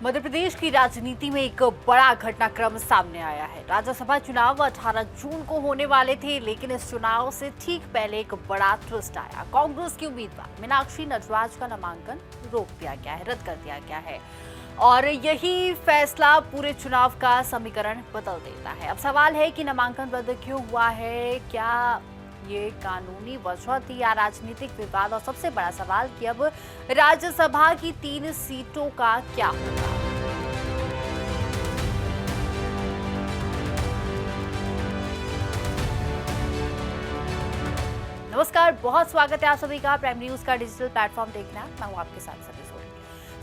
मध्य प्रदेश की राजनीति में एक बड़ा घटनाक्रम सामने आया है। राज्यसभा चुनाव 18 जून को होने वाले थे, लेकिन इस चुनाव से ठीक पहले एक बड़ा ट्विस्ट आया। कांग्रेस की उम्मीदवार मीनाक्षी नटराज का नामांकन रोक दिया गया है, रद्द कर दिया गया है और यही फैसला पूरे चुनाव का समीकरण बदल देता है। अब सवाल है कि नामांकन रद्द क्यों हुआ है, क्या ये कानूनी वजह थी या राजनीतिक विवाद, और सबसे बड़ा सवाल कि अब राज्यसभा की 3 सीटों का क्या होगा। नमस्कार, बहुत स्वागत है आप सभी का प्राइम न्यूज का डिजिटल प्लेटफॉर्म देखना। मैं हूं आपके साथ सभी सोनी।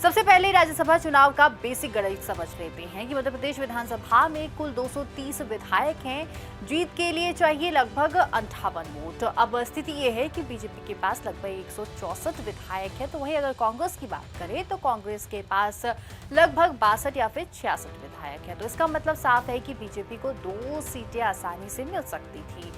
सबसे पहले राज्यसभा चुनाव का बेसिक गणित समझ लेते हैं कि मध्य प्रदेश विधानसभा में कुल 230 विधायक हैं। जीत के लिए चाहिए लगभग 58 वोट। अब स्थिति ये है कि बीजेपी के पास लगभग 164 विधायक है, तो वहीं अगर कांग्रेस की बात करें तो कांग्रेस के पास लगभग 62 या फिर 66 विधायक है। तो इसका मतलब साफ है कि बीजेपी को 2 सीटें आसानी से मिल सकती थी।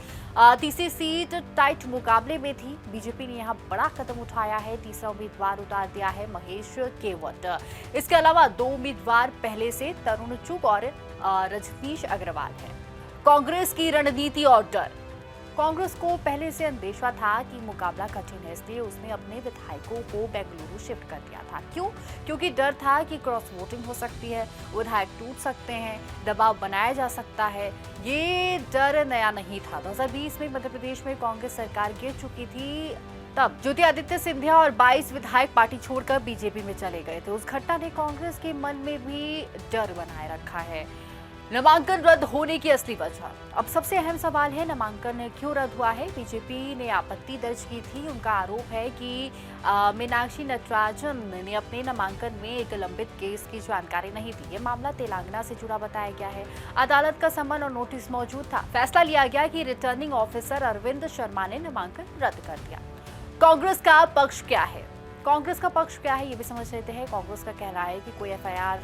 तीसरी सीट टाइट मुकाबले में थी। बीजेपी ने यहां बड़ा कदम उठाया है, तीसरा उम्मीदवार उतार दिया है महेश केवट। इसके अलावा 2 उम्मीदवार पहले से तरुण चुग और रजनीश अग्रवाल है। कांग्रेस की रणनीति और डर। कांग्रेस को पहले से अंदेशा था कि मुकाबला कठिन है, इसलिए उसने अपने विधायकों को बेंगलुरु शिफ्ट कर दिया था। क्यों? क्योंकि डर था कि क्रॉस वोटिंग हो सकती है, विधायक टूट सकते हैं, दबाव बनाया जा सकता है। ये डर नया नहीं था। 2020 में मध्य प्रदेश में कांग्रेस सरकार गिर चुकी थी। तब ज्योतिरादित्य सिंधिया और 22 विधायक पार्टी छोड़कर बीजेपी में चले गए थे। उस घटना ने कांग्रेस के मन में भी डर बनाए रखा है। नामांकन रद्द होने की असली वजह। अब सबसे अहम सवाल है, नामांकन क्यों रद्द हुआ है? बीजेपी ने आपत्ति दर्ज की थी। उनका आरोप है कि मीनाक्षी नटराजन ने अपने नामांकन में एक लंबित केस की जानकारी नहीं दी। ये मामला तेलंगाना से जुड़ा बताया गया है। अदालत का समन और नोटिस मौजूद था। फैसला लिया गया कि रिटर्निंग ऑफिसर अरविंद शर्मा ने नामांकन रद्द कर दिया। कांग्रेस का पक्ष क्या है? कांग्रेस का पक्ष क्या है ये भी समझ लेते हैं। कांग्रेस का कहना है कि कोई एफआईआर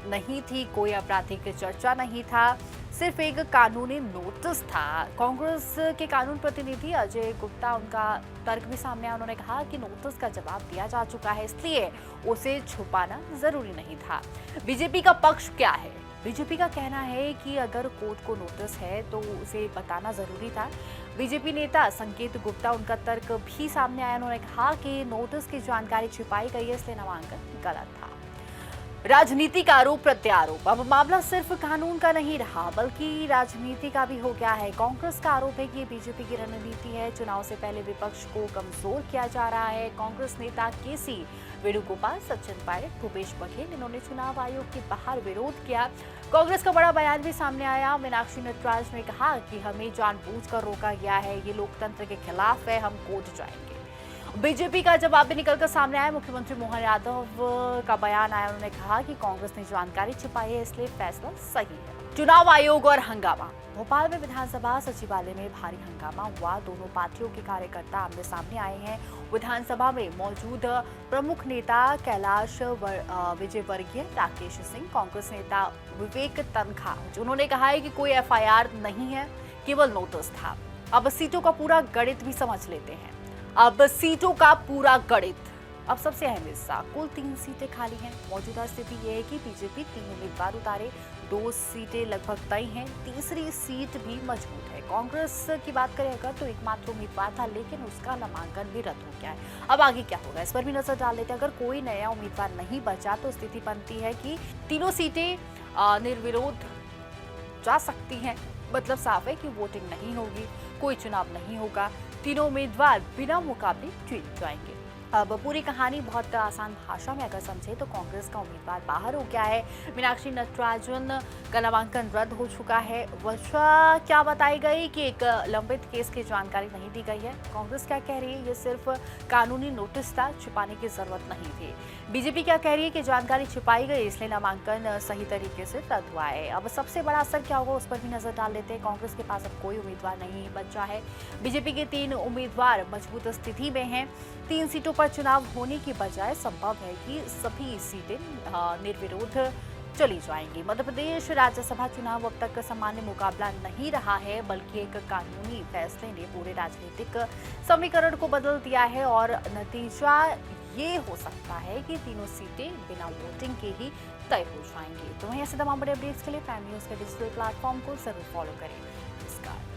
नहीं थी, कोई आपराधिक चर्चा नहीं था, सिर्फ एक कानूनी नोटिस था। कांग्रेस के कानून प्रतिनिधि अजय गुप्ता, उनका तर्क भी सामने आया। उन्होंने कहा कि नोटिस का जवाब दिया जा चुका है, इसलिए उसे छुपाना जरूरी नहीं था। बीजेपी का पक्ष क्या है? बीजेपी का कहना है कि अगर कोर्ट को नोटिस है तो उसे बताना जरूरी था। बीजेपी नेता संकेत गुप्ता, उनका तर्क भी सामने आया। उन्होंने कहा कि नोटिस की जानकारी छिपाई गई है, इसलिए नामांकन गलत था। राजनीति का आरोप प्रत्यारोप। अब मामला सिर्फ कानून का नहीं रहा, बल्कि राजनीति का भी हो गया है। कांग्रेस का आरोप है कि ये बीजेपी की रणनीति है। चुनाव से पहले विपक्ष को कमजोर किया जा रहा है। कांग्रेस नेता केसी वेणुगोपाल, सचिन पायलट, भूपेश बघेल, इन्होंने चुनाव आयोग के बाहर विरोध किया। कांग्रेस का बड़ा बयान भी सामने आया। मीनाक्षी नटराज ने कहा कि हमें जानबूझकर रोका गया है, ये लोकतंत्र के खिलाफ है, हम कोर्ट जाएंगे। बीजेपी का जवाब भी निकलकर सामने आया। मुख्यमंत्री मोहन यादव का बयान आया। उन्होंने कहा कि कांग्रेस ने जानकारी छिपाई है, इसलिए फैसला सही है। चुनाव आयोग और हंगामा। भोपाल में विधानसभा सचिवालय में भारी हंगामा हुआ। दोनों पार्टियों के कार्यकर्ता आमने सामने आए हैं। विधानसभा में मौजूद प्रमुख नेता कैलाश विजयवर्गीय, राकेश सिंह, कांग्रेस नेता विवेक तनखा, जिन्होंने कहा है कि कोई एफआईआर नहीं है, केवल नोटिस था। अब सीटों का पूरा गणित भी समझ लेते हैं। अब सीटों का पूरा गणित। अब सबसे अहम हिस्सा, कुल 3 सीटें खाली हैं। मौजूदा स्थिति यह है कि बीजेपी 3 उम्मीदवार उतारे, 2 सीटें लगभग तय हैं, तीसरी सीट भी मजबूत है। कांग्रेस की बात करें अगर तो एकमात्र उम्मीदवार था, लेकिन उसका नामांकन भी रद्द हो गया है। अब आगे क्या होगा, इस पर भी नजर डाल लेते हैं। अगर कोई नया उम्मीदवार नहीं बचा तो स्थिति बनती है कि तीनों सीटें निर्विरोध जा सकती हैं। मतलब साफ है कि वोटिंग नहीं होगी, कोई चुनाव नहीं होगा, तीनों उम्मीदवार बिना मुकाबले जीत जाएंगे। अब पूरी कहानी बहुत आसान भाषा में अगर समझे तो कांग्रेस का उम्मीदवार बाहर हो गया है। मीनाक्षी नटराजन का नामांकन रद्द हो चुका है। वजह क्या बताई गई कि एक लंबित केस की जानकारी नहीं दी गई है। कांग्रेस क्या कह रही है, ये सिर्फ कानूनी नोटिस था, छिपाने की जरूरत नहीं थी। बीजेपी क्या कह रही है कि जानकारी छिपाई गई, इसलिए नामांकन सही तरीके से रद्द हुआ है। अब सबसे बड़ा असर क्या होगा उस पर भी नजर डाल लेते हैं। कांग्रेस के पास अब कोई उम्मीदवार नहीं बचा है। बीजेपी के 3 उम्मीदवार मजबूत स्थिति में हैं। 3 सीटों पर चुनाव होने की बजाय संभव है कि सभी सीटें निर्विरोध चली जाएंगी। मध्य प्रदेश राज्यसभा चुनाव अब तक सामान्य मुकाबला नहीं रहा है, बल्कि एक कानूनी फैसले ने पूरे राजनीतिक समीकरण को बदल दिया है और नतीजा ये हो सकता है कि तीनों सीटें बिना वोटिंग के ही तय हो जाएंगी। तो वहीं ऐसे तमाम बड़े अपडेट्स के लिए प्राइम न्यूज के डिजिटल प्लेटफॉर्म को जरूर फॉलो करें। नमस्कार।